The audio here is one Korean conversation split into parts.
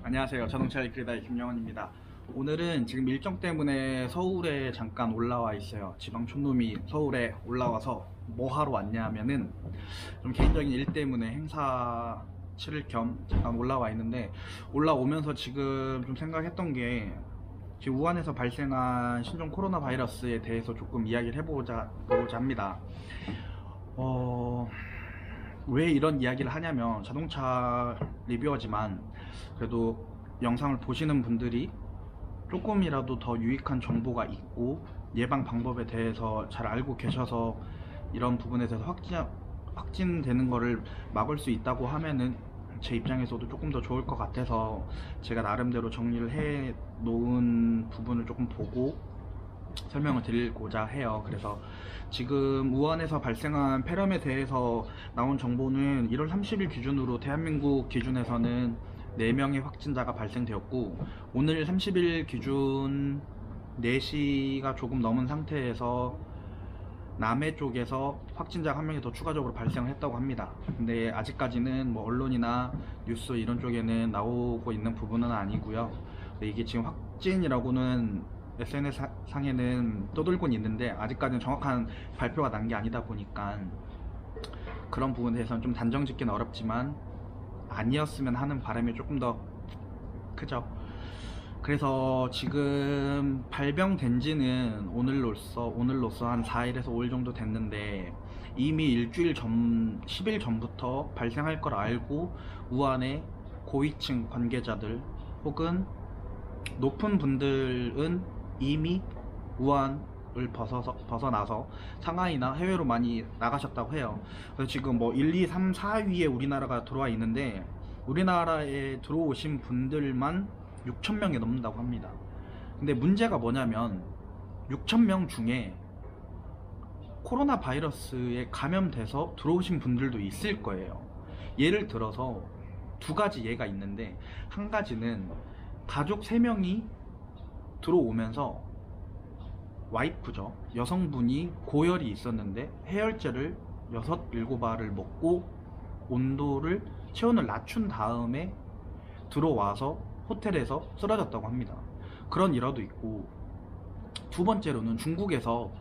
안녕하세요. 자동차 리크리다의 김영원입니다. 오늘은 지금 일정 때문에 서울에 잠깐 올라와 있어요. 지방 촌놈이 서울에 올라와서 뭐 하러 왔냐면은 좀 개인적인 일 때문에 행사 치를 겸 잠깐 올라와 있는데, 올라오면서 지금 좀 생각했던 게, 지금 우한에서 발생한 신종 코로나 바이러스에 대해서 조금 이야기를 해보고자 합니다. 왜 이런 이야기를 하냐면, 자동차 리뷰어지만 그래도 영상을 보시는 분들이 조금이라도 더 유익한 정보가 있고 예방 방법에 대해서 잘 알고 계셔서 이런 부분에 대해서 확진되는 거를 막을 수 있다고 하면은 제 입장에서도 조금 더 좋을 것 같아서 제가 나름대로 정리를 해 놓은 부분을 조금 보고 설명을 드리고자 해요. 그래서 지금 우한에서 발생한 폐렴에 대해서 나온 정보는 1월 30일 기준으로 대한민국 기준에서는 4명의 확진자가 발생되었고, 오늘 30일 기준 4시가 조금 넘은 상태에서 남해 쪽에서 확진자가 1명이 더 추가적으로 발생을 했다고 합니다. 근데 아직까지는 뭐 언론이나 뉴스 이런 쪽에는 나오고 있는 부분은 아니고요. 이게 지금 확진이라고는 SNS 상에는 떠돌곤 있는데 아직까지는 정확한 발표가 난 게 아니다 보니까 그런 부분에 대해서는 좀 단정 짓기는 어렵지만 아니었으면 하는 바람이 조금 더 크죠. 그래서 지금 발병된 지는 오늘로써 한 4일에서 5일 정도 됐는데, 이미 일주일 전, 10일 전부터 발생할 걸 알고 우한의 고위층 관계자들 혹은 높은 분들은 이미 우한을 벗어나서 상하이나 해외로 많이 나가셨다고 해요. 그래서 지금 뭐 1, 2, 3, 4위에 우리나라가 들어와 있는데, 우리나라에 들어오신 분들만 6,000명이 넘는다고 합니다. 근데 문제가 뭐냐면 6,000명 중에 코로나 바이러스에 감염돼서 들어오신 분들도 있을 거예요. 예를 들어서 두 가지 예가 있는데, 한 가지는 가족 3명이 들어오면서 와이프죠, 여성분이 고열이 있었는데 해열제를 6, 7알을 먹고 온도를, 체온을 낮춘 다음에 들어와서 호텔에서 쓰러졌다고 합니다. 그런 일화도 있고, 두 번째로는 중국에서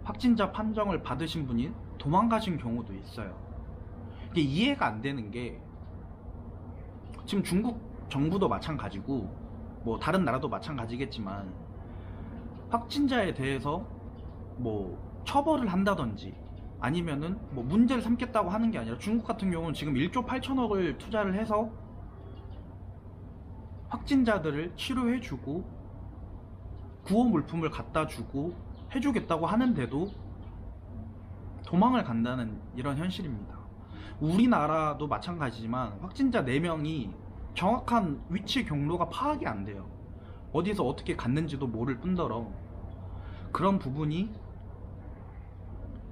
확진자 판정을 받으신 분이 도망가신 경우도 있어요. 이게 이해가 안 되는 게, 지금 중국 정부도 마찬가지고 뭐 다른 나라도 마찬가지겠지만 확진자에 대해서 뭐 처벌을 한다든지 아니면은 뭐 문제를 삼겠다고 하는 게 아니라, 중국 같은 경우는 지금 1조 8천억을 투자를 해서 확진자들을 치료해주고 구호 물품을 갖다주고 해주겠다고 하는데도 도망을 간다는 이런 현실입니다. 우리나라도 마찬가지지만 확진자 4명이 정확한 위치 경로가 파악이 안 돼요. 어디서 어떻게 갔는지도 모를 뿐더러 그런 부분이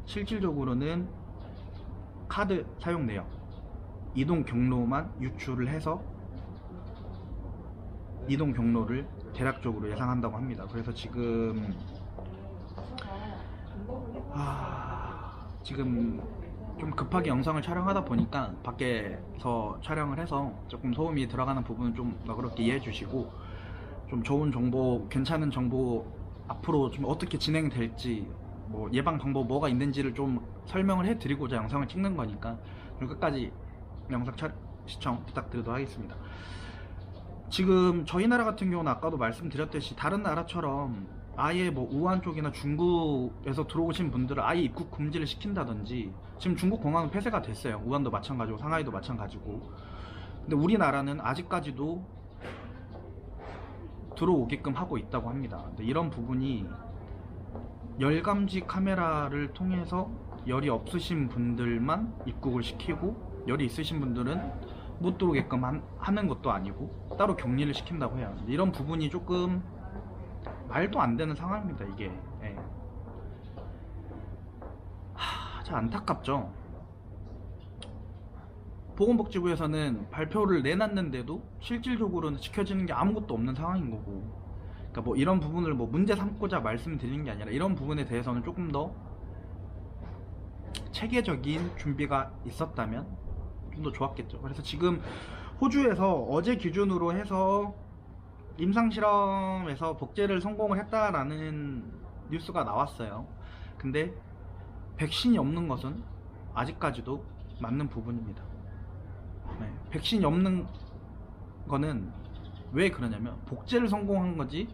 실질적으로는 카드 사용 내역, 이동 경로만 유출을 해서 이동 경로를 대략적으로 예상한다고 합니다. 그래서 지금 좀 급하게 영상을 촬영하다 보니까 밖에서 촬영을 해서 조금 소음이 들어가는 부분은 좀 너그럽게 이해해 주시고, 좀 좋은 정보, 괜찮은 정보, 앞으로 좀 어떻게 진행될지, 뭐 예방 방법 뭐가 있는지를 좀 설명을 해 드리고자 영상을 찍는 거니까 좀 끝까지 영상 시청 부탁드리도록 하겠습니다. 지금 저희 나라 같은 경우는 아까도 말씀드렸듯이 다른 나라처럼 아예 뭐 우한 쪽이나 중국에서 들어오신 분들을 아예 입국 금지를 시킨다든지, 지금 중국 공항은 폐쇄가 됐어요. 우한도 마찬가지고 상하이도 마찬가지고. 근데 우리나라는 아직까지도 들어오게끔 하고 있다고 합니다. 근데 이런 부분이 열감지 카메라를 통해서 열이 없으신 분들만 입국을 시키고, 열이 있으신 분들은 못 들어오게끔 하는 것도 아니고 따로 격리를 시킨다고 해요. 이런 부분이 조금 말도 안 되는 상황입니다, 이게. 예. 참 안타깝죠. 보건복지부에서는 발표를 내놨는데도 실질적으로는 지켜지는 게 아무것도 없는 상황인 거고, 그러니까 뭐 이런 부분을 뭐 문제 삼고자 말씀드리는 게 아니라, 이런 부분에 대해서는 조금 더 체계적인 준비가 있었다면 좀 더 좋았겠죠. 그래서 지금 호주에서 어제 기준으로 해서 임상실험에서 복제를 성공을 했다라는 뉴스가 나왔어요. 근데 백신이 없는 것은 아직까지도 맞는 부분입니다. 네, 백신이 없는 거는 왜 그러냐면 복제를 성공한 거지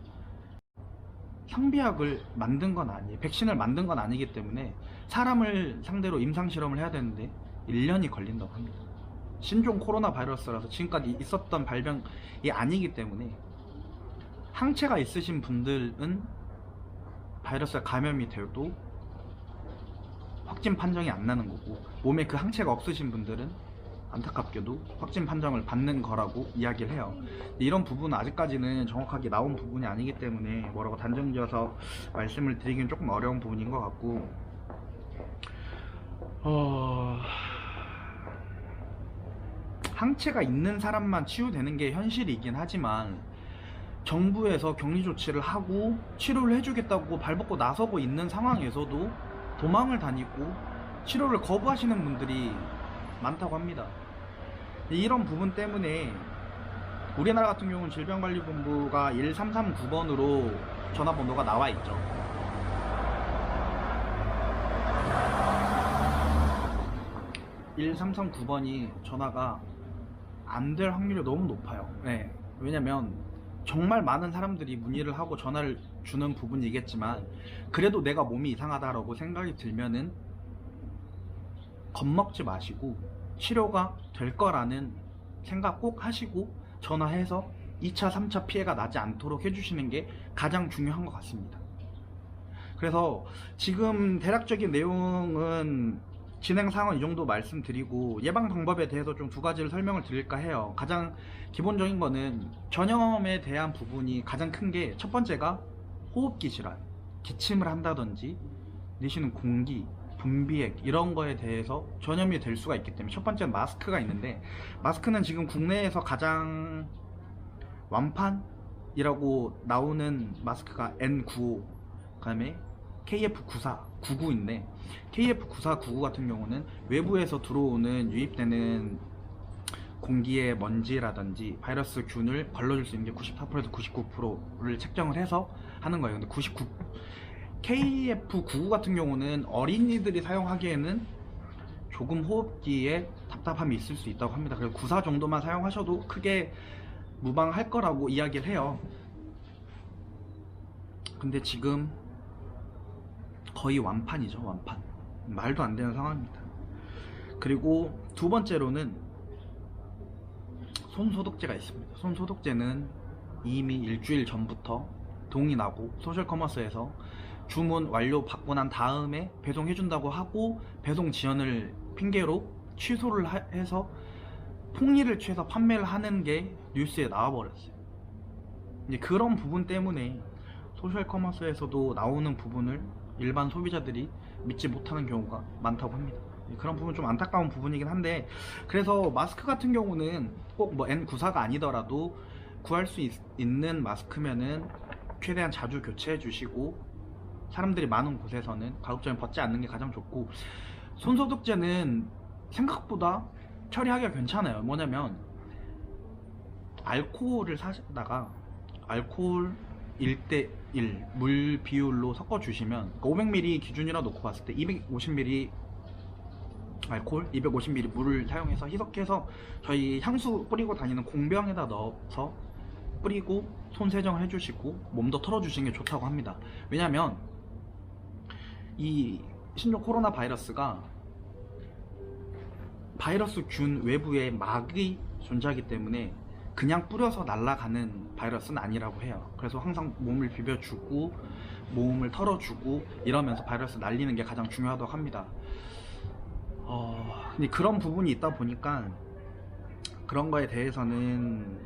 상비약을 만든 건 아니에요. 백신을 만든 건 아니기 때문에 사람을 상대로 임상실험을 해야 되는데 1년이 걸린다고 합니다. 신종 코로나 바이러스라서 지금까지 있었던 발병이 아니기 때문에 항체가 있으신 분들은 바이러스에 감염이 돼도 확진 판정이 안 나는 거고, 몸에 그 항체가 없으신 분들은 안타깝게도 확진 판정을 받는 거라고 이야기를 해요. 이런 부분은 아직까지는 정확하게 나온 부분이 아니기 때문에 뭐라고 단정지어서 말씀을 드리기는 조금 어려운 부분인 것 같고, 항체가 있는 사람만 치유되는 게 현실이긴 하지만 정부에서 격리 조치를 하고 치료를 해주겠다고 발벗고 나서고 있는 상황에서도 도망을 다니고 치료를 거부하시는 분들이 많다고 합니다. 이런 부분 때문에 우리나라 같은 경우는 질병관리본부가 1339번으로 전화번호가 나와 있죠. (1339번이) 전화가 안 될 확률이 너무 높아요. 네. 왜냐면 정말 많은 사람들이 문의를 하고 전화를 주는 부분이겠지만, 그래도 내가 몸이 이상하다라고 생각이 들면은 겁먹지 마시고 치료가 될 거라는 생각 꼭 하시고 전화해서 2차, 3차 피해가 나지 않도록 해주시는 게 가장 중요한 것 같습니다. 그래서 지금 대략적인 내용은 진행 상황 이 정도 말씀드리고, 예방 방법에 대해서 좀 두 가지를 설명을 드릴까 해요. 가장 기본적인 거는 전염에 대한 부분이 가장 큰 게, 첫 번째가 호흡기 질환, 기침을 한다든지 내쉬는 공기, 분비액 이런 거에 대해서 전염이 될 수가 있기 때문에 첫 번째는 마스크가 있는데, 마스크는 지금 국내에서 가장 완판이라고 나오는 마스크가 N95, 그 다음에 KF9499인데, KF9499 같은 경우는 외부에서 들어오는 유입되는 공기의 먼지라든지 바이러스 균을 걸러줄 수 있는 게 94%에서 99%를 책정을 해서 하는 거예요. 근데 KF99 같은 경우는 어린이들이 사용하기에는 조금 호흡기에 답답함이 있을 수 있다고 합니다. 그래서 94 정도만 사용하셔도 크게 무방할 거라고 이야기를 해요. 근데 지금 거의 완판이죠. 완판. 말도 안 되는 상황입니다. 그리고 두 번째로는 손소독제가 있습니다. 손소독제는 이미 일주일 전부터 동의나고 소셜커머스에서 주문 완료 받고 난 다음에 배송해준다고 하고, 배송 지연을 핑계로 취소를 해서 폭리를 취해서 판매를 하는 게 뉴스에 나와버렸어요. 이제 그런 부분 때문에 소셜커머스에서도 나오는 부분을 일반 소비자들이 믿지 못하는 경우가 많다고 합니다. 그런 부분 좀 안타까운 부분이긴 한데, 그래서 마스크 같은 경우는 꼭 뭐 N94가 아니더라도 구할 수 있는 마스크면은 최대한 자주 교체해 주시고, 사람들이 많은 곳에서는 가급적이면 벗지 않는 게 가장 좋고, 손소독제는 생각보다 처리하기가 괜찮아요. 뭐냐면 알코올을 사다가 알코올 1:1 물 비율로 섞어 주시면, 500ml 기준이라 놓고 봤을 때 250ml 알코올, 250ml 물을 사용해서 희석해서 저희 향수 뿌리고 다니는 공병에다 넣어서 뿌리고 손 세정을 해주시고 몸도 털어주시는 게 좋다고 합니다. 왜냐면 이 신종 코로나 바이러스가 바이러스 균 외부에 막이 존재하기 때문에 그냥 뿌려서 날아가는 바이러스는 아니라고 해요. 그래서 항상 몸을 비벼주고 몸을 털어주고 이러면서 바이러스 날리는 게 가장 중요하다고 합니다. 근데 그런 부분이 있다 보니까 그런 거에 대해서는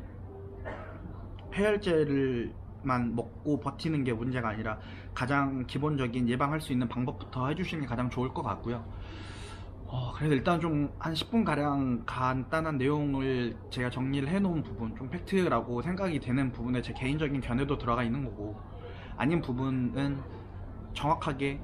폐혈제를만 먹고 버티는 게 문제가 아니라 가장 기본적인 예방할 수 있는 방법부터 해주시는 게 가장 좋을 것 같고요. 그래서 일단 좀 한 10분 가량 간단한 내용을 제가 정리를 해놓은 부분, 좀 팩트라고 생각이 되는 부분에 제 개인적인 견해도 들어가 있는 거고, 아닌 부분은 정확하게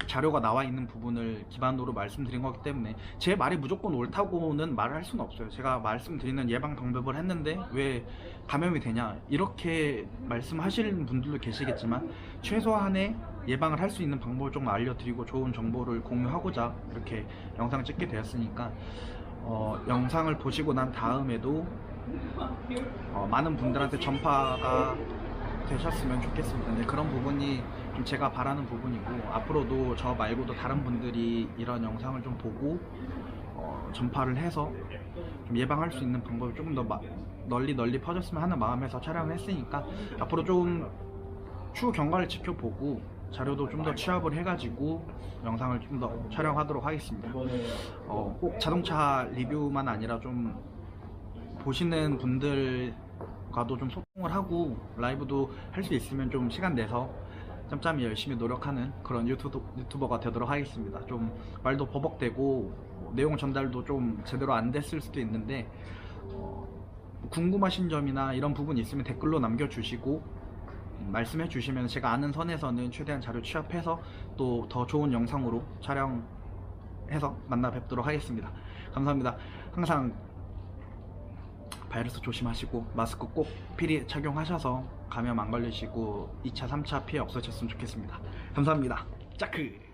자료가 나와 있는 부분을 기반으로 말씀드린 거기 때문에 제 말이 무조건 옳다고는 말을 할 수는 없어요. 제가 말씀드리는 예방 방법을 했는데 왜 감염이 되냐 이렇게 말씀하시는 분들도 계시겠지만 최소한의 예방을 할 수 있는 방법을 좀 알려드리고 좋은 정보를 공유하고자 이렇게 영상 찍게 되었으니까 영상을 보시고 난 다음에도 많은 분들한테 전파가 되셨으면 좋겠습니다. 네, 그런 부분이 좀 제가 바라는 부분이고 앞으로도 저 말고도 다른 분들이 이런 영상을 좀 보고 전파를 해서 좀 예방할 수 있는 방법이 조금 더 널리 퍼졌으면 하는 마음에서 촬영을 했으니까 앞으로 좀 추후 경과를 지켜보고 자료도 좀 더 취합을 해가지고 영상을 좀 더 촬영하도록 하겠습니다. 꼭 자동차 리뷰만 아니라 좀 보시는 분들과도 좀 소통을 하고 라이브도 할 수 있으면 좀 시간 내서 짬짬이 열심히 노력하는 그런 유튜버가 되도록 하겠습니다. 좀 말도 버벅대고 내용 전달도 좀 제대로 안 됐을 수도 있는데 궁금하신 점이나 이런 부분이 있으면 댓글로 남겨주시고 말씀해 주시면 제가 아는 선에서는 최대한 자료 취합해서 또 더 좋은 영상으로 촬영해서 만나 뵙도록 하겠습니다. 감사합니다. 항상 바이러스 조심하시고 마스크 꼭 필히 착용하셔서 감염 안 걸리시고 2차, 3차 피해 없으셨으면 좋겠습니다. 감사합니다. 짜크!